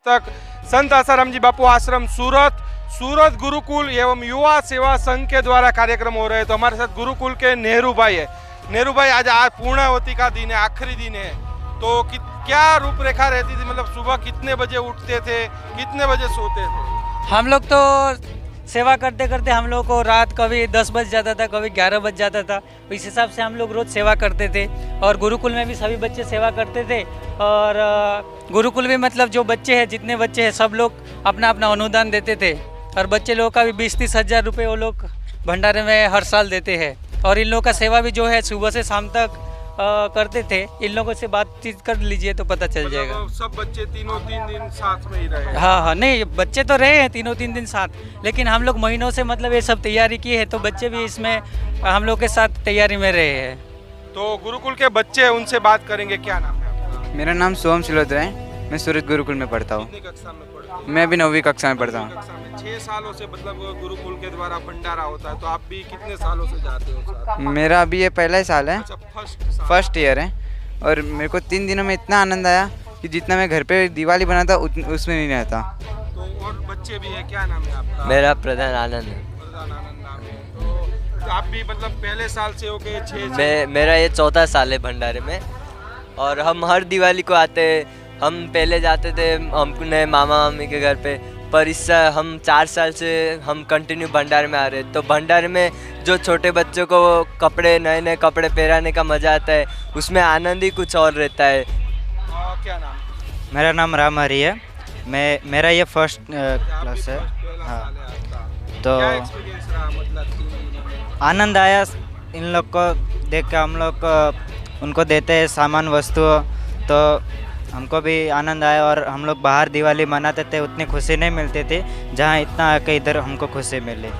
तक संत आसाराम जी बापू आश्रम सूरत गुरुकुल एवं युवा सेवा संघ के द्वारा कार्यक्रम हो रहे हैं। तो हमारे साथ गुरुकुल के नेहरू भाई है। नेहरू भाई, आज पूर्णावती का दिन है, आखिरी दिन है, तो क्या रूपरेखा रहती थी? मतलब सुबह कितने बजे उठते थे, कितने बजे सोते थे? हम लोग तो सेवा करते करते हम लोग को रात कभी 10 बज जाता था, कभी 11 बज जाता था। इस हिसाब से हम लोग रोज़ सेवा करते थे और गुरुकुल में भी सभी बच्चे सेवा करते थे। और गुरुकुल में मतलब जो बच्चे हैं, जितने बच्चे हैं, सब लोग अपना अपना अनुदान देते थे और बच्चे लोगों का भी 20-30 हज़ार रुपये वो लोग भंडारे में हर साल देते हैं। और इन लोगों का सेवा भी जो है सुबह से शाम तक करते थे। इन लोगों से बातचीत कर लीजिए तो पता चल जाएगा। सब बच्चे तीन दिन साथ में ही रहे? हाँ, नहीं, बच्चे तो रहे हैं 3 दिन साथ, लेकिन हम लोग महीनों से मतलब ये सब तैयारी की है, तो बच्चे भी इसमें हम लोग के साथ तैयारी में रहे हैं। तो गुरुकुल के बच्चे, उनसे बात करेंगे। क्या नाम है आपका? मेरा नाम सोहम सिलोत्रा है। मैं सूरत गुरुकुल में पढ़ता हूँ। कितनी कक्षा में पढ़ते हो? मैं अभी 9वीं कक्षा में पढ़ता हूँ। 6 सालों से मतलब गुरुकुल के द्वारा भंडारा होता है, तो आप भी कितने सालों से जाते हो साथ? मेरा अभी ये पहला ही साल है। अच्छा, फर्स्ट ईयर है। और मेरे को 3 दिनों में इतना आनंद आया कि जितना मैं घर पे दिवाली बनाता उसमें नहीं रहता। तो और बच्चे भी है, क्या नाम है आपका? मेरा प्रधान आनंद है। प्रधान आनंद नाम है। तो आप भी मतलब पहले साल से हो गए? 6 मेरा ये 4था साल है भंडारे में, और हम हर दिवाली को आते हैं। हम पहले जाते थे अपने मामा मामी के घर पे, पर इस हम 4 साल से हम कंटिन्यू भंडारे में आ रहे हैं। तो भंडारे में जो छोटे बच्चों को कपड़े, नए कपड़े पहनाने का मज़ा आता है, उसमें आनंद ही कुछ और रहता है। क्या नाम? मेरा नाम राम हरी है। मेरा ये फर्स्ट क्लास है। हाँ, तो क्या एक्सपीरियंस रहा मतलब? आनंद आया इन लोग को देख के। हम लोग उनको देते हैं सामान वस्तु, तो हमको भी आनंद आया। और हम लोग बाहर दिवाली मनाते थे, उतनी खुशी नहीं मिलती थी जहाँ इतना आके इधर हमको खुशी मिली।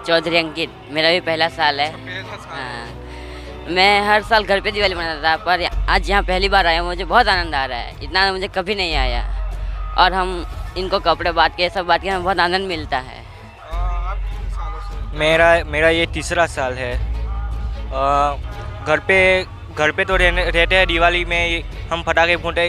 चौधरी अंकित, मेरा भी पहला साल है। हाँ, मैं हर साल घर पे दिवाली मनाता था, पर आज यहाँ पहली बार आया, मुझे बहुत आनंद आ रहा है। इतना मुझे कभी नहीं आया। और हम इनको कपड़े बांट के, सब बांट के, हमें बहुत आनंद मिलता है। मेरा ये तीसरा साल है। घर पे तो रहते हैं। दिवाली में हम पटाखे फूटे।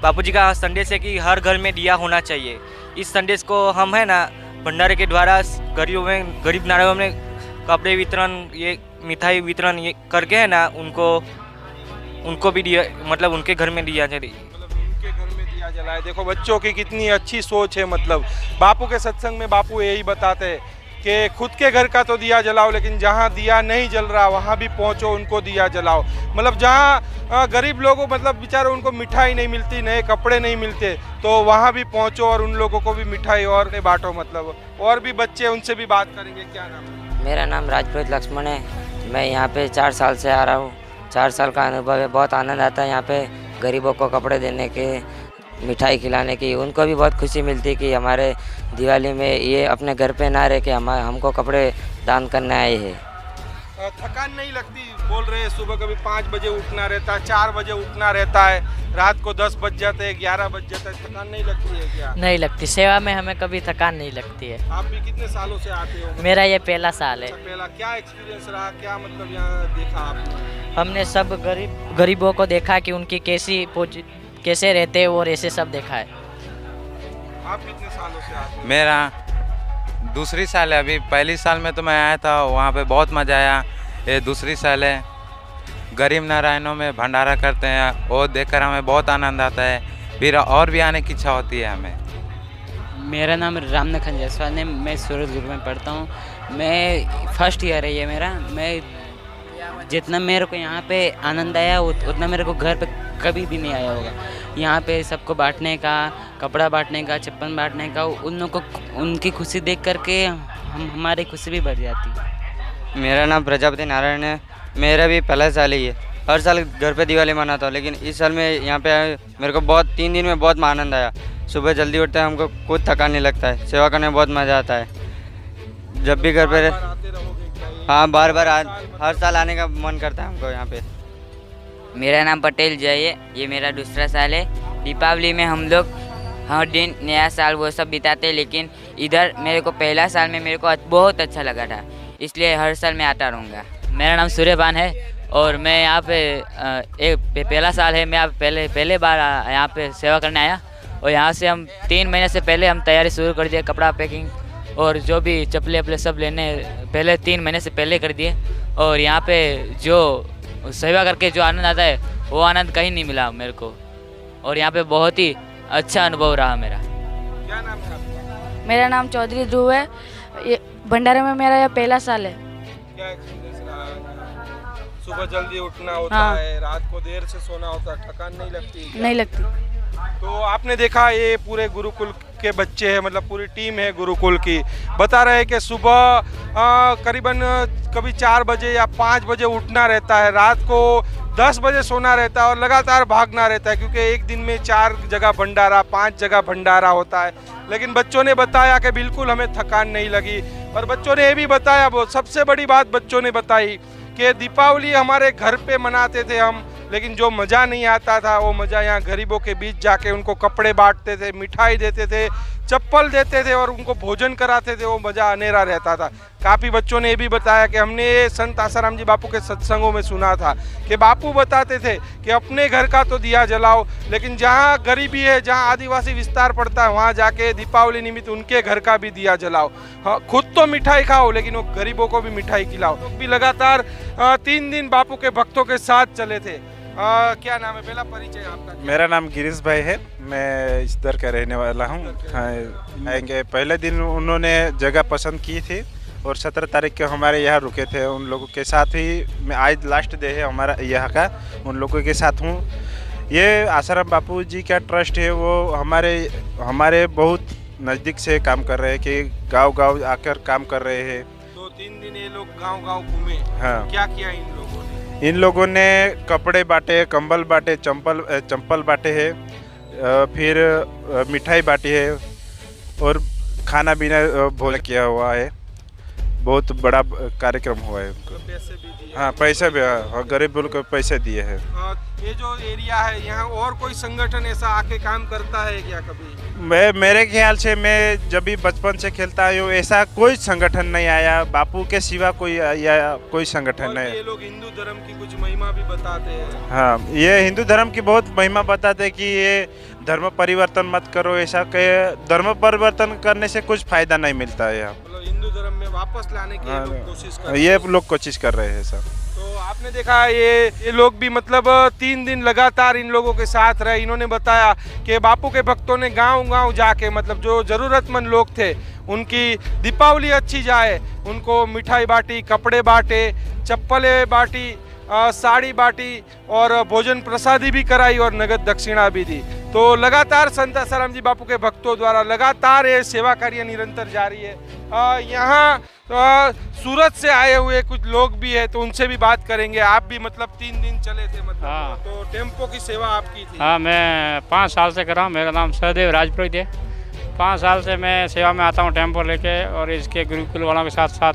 बापूजी का संदेश है कि हर घर में दिया होना चाहिए। इस संदेश को हम है ना भंडारे के द्वारा गरीब नारायणों में कपड़े वितरण, ये मिठाई वितरण ये करके है ना उनको भी दिया, मतलब उनके घर में दिया चाहिए। उनके घर में दिया जलाए। देखो बच्चों की कितनी अच्छी सोच है। मतलब बापू के सत्संग में बापू यही बताते हैं कि खुद के घर का तो दिया जलाओ, लेकिन जहाँ दिया नहीं जल रहा वहाँ भी पहुँचो, उनको दिया जलाओ। मतलब जहाँ गरीब लोगों, मतलब बेचारे उनको मिठाई नहीं मिलती, नए कपड़े नहीं मिलते, तो वहाँ भी पहुँचो और उन लोगों को भी मिठाई और बांटो। मतलब और भी बच्चे, उनसे भी बात करेंगे। क्या नाम है? मेरा नाम राजपुरोहित लक्ष्मण है। मैं यहाँ पे 4 साल से आ रहा हूँ। 4 साल का अनुभव है। बहुत आनंद आता है यहाँ पे गरीबों को कपड़े देने के, मिठाई खिलाने की। उनको भी बहुत खुशी मिलती है कि हमारे दिवाली में ये अपने घर पे ना रह के हमको कपड़े दान करने आए हैं। थकान नहीं लगती? बोल रहे हैं सुबह कभी 5 बजे उठना रहता है, 4 बजे उठना रहता है, रात को 10 बज जाते हैं, 11 बज जाता है। थकान नहीं लगती है क्या? नहीं लगती। सेवा में हमें कभी थकान नहीं लगती है। आप भी कितने सालों से आते हो? मेरा ये पहला साल है। पहला क्या एक्सपीरियंस रहा? क्या मतलब यहाँ देखा आपने? हमने सब गरीबों को देखा कि उनकी कैसे रहते हैं और ऐसे सब देखा है। आप कितने सालों से आते हो? मेरा दूसरी साल है। अभी पहली साल में तो मैं आया था, वहाँ पे बहुत मज़ा आया। ये दूसरी साल है। गरीब नारायणों में भंडारा करते हैं, वो देखकर हमें बहुत आनंद आता है। फिर और भी आने की इच्छा होती है हमें। मेरा नाम रामनखन जायसवाल है। मैं सूरत गुरु में पढ़ता हूँ। मैं फर्स्ट ईयर है ये मेरा। मैं जितना मेरे को यहाँ पे आनंद आया उतना मेरे को घर पे कभी भी नहीं आया होगा। यहाँ पे सबको बांटने का, कपड़ा बांटने का, चप्पल बांटने का, उन लोगों को उनकी खुशी देख करके हमारी खुशी भी बढ़ जाती है। मेरा नाम प्रजापति नारायण है। मेरा भी पहला साल ही है। हर साल घर पे दिवाली मनाता हूँ, लेकिन इस साल में यहाँ पे आए, मेरे को 3 दिन में बहुत आनंद आया। सुबह जल्दी उठते हैं, हमको कुछ थकान नहीं लगता है। सेवा करने में बहुत मज़ा आता है। जब भी घर पे हाँ, बार हर साल आने का मन करता है हमको यहाँ पे। मेरा नाम पटेल जय है। ये मेरा दूसरा साल है। दीपावली में हम लोग हर दिन नया साल वो सब बिताते, लेकिन इधर मेरे को पहला साल में मेरे को बहुत अच्छा लगा था, इसलिए हर साल मैं आता रहूँगा। मेरा नाम सूर्यभान है और मैं यहाँ पे एक पहला साल है। मैं पहले बार यहाँ पे सेवा करने आया और यहाँ से हम 3 महीने से पहले हम तैयारी शुरू कर दिए, कपड़ा पैकिंग और जो भी चप्पलें वप्पले सब लेने पहले 3 महीने से पहले कर दिए। और यहाँ पे जो सेवा करके जो आनंद आता है वो आनंद कहीं नहीं मिला मेरे को, और यहाँ पे बहुत ही अच्छा अनुभव रहा मेरा। क्या नाम है आपका? मेरा नाम चौधरी ध्रुव है। ये भंडारे में मेरा यह पहला साल है। क्या एक्सपीरियंस रहा? सुबह जल्दी उठना होता हाँ। है, रात को देर से सोना होता है, थकान नहीं लगती क्या? नहीं लगती। तो आपने देखा ये पूरे गुरुकुल के बच्चे हैं, मतलब पूरी टीम है गुरुकुल की, बता रहे हैं कि सुबह करीबन कभी 4 बजे या 5 बजे उठना रहता है, रात को 10 बजे सोना रहता है और लगातार भागना रहता है, क्योंकि एक दिन में 4 जगह भंडारा, 5 जगह भंडारा होता है। लेकिन बच्चों ने बताया कि बिल्कुल हमें थकान नहीं लगी। और बच्चों ने ये भी बताया, वो सबसे बड़ी बात बच्चों ने बताई कि दीपावली हमारे घर पे मनाते थे हम, लेकिन जो मज़ा नहीं आता था वो मज़ा यहाँ गरीबों के बीच जाके उनको कपड़े बांटते थे, मिठाई देते थे, चप्पल देते थे और उनको भोजन कराते थे, वो मज़ा अनेरा रहता था। काफ़ी बच्चों ने ये भी बताया कि हमने संत आसाराम जी बापू के सत्संगों में सुना था कि बापू बताते थे कि अपने घर का तो दिया जलाओ, लेकिन जहाँ गरीबी है, जहाँ आदिवासी विस्तार पड़ता है, वहाँ जाके दीपावली निमित्त उनके घर का भी दिया जलाओ। हाँ, खुद तो मिठाई खाओ लेकिन वो गरीबों को भी मिठाई खिलाओ। तो भी लगातार 3 दिन बापू के भक्तों के साथ चले थे। क्या नाम है? पहला परिचय आपका। मेरा नाम गिरीश भाई है, मैं इधर का रहने वाला हूँ। आएंगे पहले दिन उन्होंने जगह पसंद की थी और 17 तारीख को हमारे यहाँ रुके थे। उन लोगों के साथ ही मैं आज लास्ट डे है हमारा यहाँ का, उन लोगों के साथ हूँ। ये आसाराम बापू जी का ट्रस्ट है, वो हमारे बहुत नज़दीक से काम कर रहे हैं कि गांव-गांव आकर काम कर रहे हैं। 2-3 दिन ये लोग गांव-गांव घूमे। हाँ। क्या किया इन लोगों ने? इन लोगों ने कपड़े बांटे, कंबल बांटे, चंपल बांटे हैं, फिर मिठाई बांटी है और खाना पीना भोजन किया हुआ है। बहुत बड़ा कार्यक्रम हुआ है उनको। पैसे भी दिए? हाँ, पैसे भी, हाँ, गरीब लोग को पैसे दिए हैं। ये जो एरिया है यहाँ और कोई संगठन ऐसा आके काम करता है क्या कभी? मेरे ख्याल से मैं जब भी बचपन से खेलता हूँ ऐसा कोई संगठन नहीं आया, बापू के सिवा कोई संगठन नहीं। ये लोग हिंदू धर्म की कुछ महिमा भी बताते हैं। हाँ, ये हिंदू धर्म की बहुत महिमा बताते हैं कि ये धर्म परिवर्तन मत करो, ऐसा कहे। धर्म परिवर्तन करने से कुछ फायदा नहीं मिलता है यहाँ। मतलब हिंदू धर्म में वापस लाने की लोग कोशिश कर रहे हैं। ये लोग कोशिश कर रहे हैं सर। तो आपने देखा ये लोग भी मतलब 3 दिन लगातार इन लोगों के साथ रहे। इन्होंने बताया कि बापू के भक्तों ने गांव-गांव जाके, मतलब जो ज़रूरतमंद लोग थे उनकी दीपावली अच्छी जाए, उनको मिठाई बांटी, कपड़े बांटे, चप्पलें बांटी, साड़ी बांटी और भोजन प्रसादी भी कराई और नगद दक्षिणा भी दी। तो लगातार संत आसाराम जी बापू के भक्तों द्वारा लगातार ये सेवा कार्य निरंतर जारी है। यहाँ सूरत से आए हुए कुछ लोग भी है, तो उनसे भी बात करेंगे। आप भी मतलब 3 दिन चले थे मतलब। हाँ। तो टेम्पो की सेवा आपकी थी? हाँ, मैं 5 साल से कर रहा हूँ। मेरा नाम सहदेव राजपुरोहित है। 5 साल से मैं सेवा में आता हूँ टेम्पो लेके, और इसके गुरुकुल वालों के साथ साथ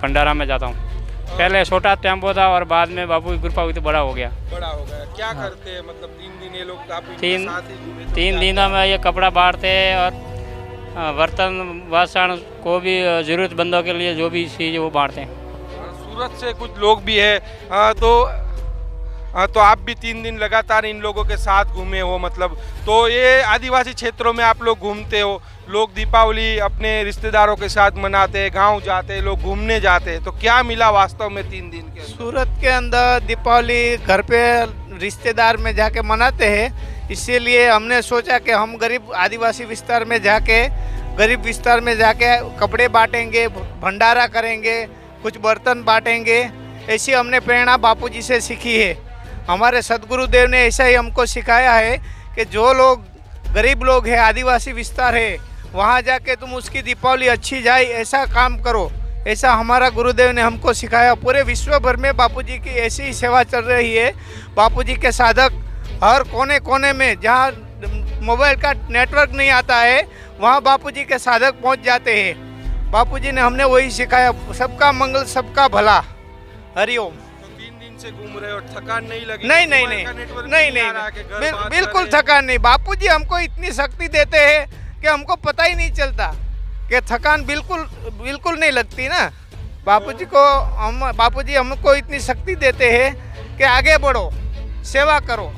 भंडारा में जाता हूँ। पहले छोटा टेम्पो था और बाद में बापू की कृपा हुई तो बड़ा हो गया। क्या हाँ। करते हैं मतलब 3 दिन ये लोग आप तीन साथ ही घूमे तो 3 क्या दिनों में ये कपड़ा बांटते हैं और बर्तन बासन को भी ज़रूरतमंदों के लिए जो भी चीज़ वो बांटते हैं। सूरत से कुछ लोग भी है। तो आप भी 3 दिन लगातार इन लोगों के साथ घूमे हो मतलब। तो ये आदिवासी क्षेत्रों में आप लोग घूमते हो, लोग दीपावली अपने रिश्तेदारों के साथ मनाते हैं, गांव जाते हैं, लोग घूमने जाते हैं। तो क्या मिला वास्तव में 3 दिन के? सूरत के अंदर दीपावली घर पे रिश्तेदार में जाके मनाते हैं, इसीलिए हमने सोचा कि हम गरीब आदिवासी विस्तार में जाके कपड़े बांटेंगे, भंडारा करेंगे, कुछ बर्तन बांटेंगे। ऐसी हमने प्रेरणा बापूजी से सीखी है। हमारे सदगुरुदेव ने ऐसा ही हमको सिखाया है कि जो लोग गरीब लोग हैं, आदिवासी विस्तार है, वहाँ जाके तुम उसकी दीपावली अच्छी जाए, ऐसा काम करो। ऐसा हमारा गुरुदेव ने हमको सिखाया। पूरे विश्व भर में बापूजी की ऐसी ही सेवा चल रही है। बापूजी के साधक हर कोने कोने में, जहाँ मोबाइल का नेटवर्क नहीं आता है, वहाँ बापूजी के साधक पहुँच जाते हैं। बापूजी ने हमने वही सिखाया, सबका मंगल सबका भला। हरिओम। से घूम रहे और थकान नहीं लगी? नहीं, बिल्कुल थकान नहीं। बापूजी हमको इतनी शक्ति देते हैं कि हमको पता ही नहीं चलता कि थकान बिल्कुल नहीं लगती ना। बापूजी हमको इतनी शक्ति देते हैं कि आगे बढ़ो, सेवा करो।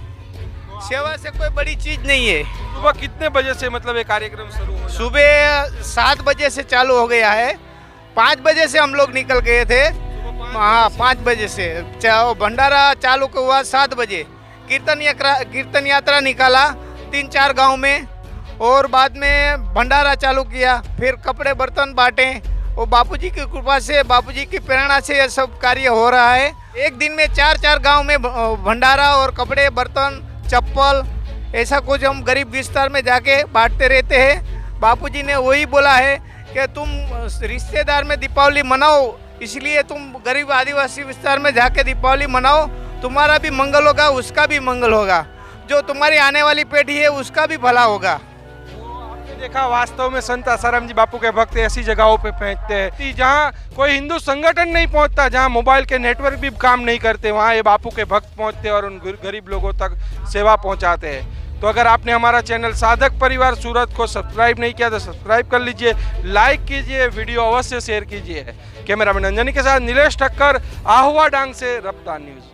सेवा से कोई बड़ी चीज नहीं है। सुबह कितने बजे से मतलब ये कार्यक्रम शुरू हो जाता है? सुबह 7 बजे से चालू हो गया है। 5 बजे से हम लोग निकल गए थे। हाँ, 5 बजे से भंडारा चालू हुआ। 7 बजे कीर्तन यात्रा निकाला 3-4 गांव में, और बाद में भंडारा चालू किया। फिर कपड़े बर्तन बांटे, और बापूजी की कृपा से, बापूजी की प्रेरणा से यह सब कार्य हो रहा है। एक दिन में 4-4 गांव में भंडारा और कपड़े बर्तन चप्पल ऐसा कुछ हम गरीब विस्तार में जाके बांटते रहते हैं। बापूजी ने वही बोला है कि तुम रिश्तेदार में दीपावली मनाओ, इसलिए तुम गरीब आदिवासी विस्तार में जाके दीपावली मनाओ, तुम्हारा भी मंगल होगा, उसका भी मंगल होगा, जो तुम्हारी आने वाली पीढ़ी है उसका भी भला होगा। देखा, वास्तव में संत आसाराम जी बापू के भक्त ऐसी जगहों पे पहुंचते हैं जहाँ कोई हिंदू संगठन नहीं पहुंचता, जहाँ मोबाइल के नेटवर्क भी काम नहीं करते, वहाँ ये बापू के भक्त पहुंचते हैं और उन गरीब लोगों तक सेवा पहुंचाते हैं। तो अगर आपने हमारा चैनल साधक परिवार सूरत को सब्सक्राइब नहीं किया तो सब्सक्राइब कर लीजिए, लाइक कीजिए, वीडियो अवश्य शेयर कीजिए। कैमरामैन अंजनी के साथ नीलेश ठक्कर, आहुआ डांग से रफ्तार न्यूज़।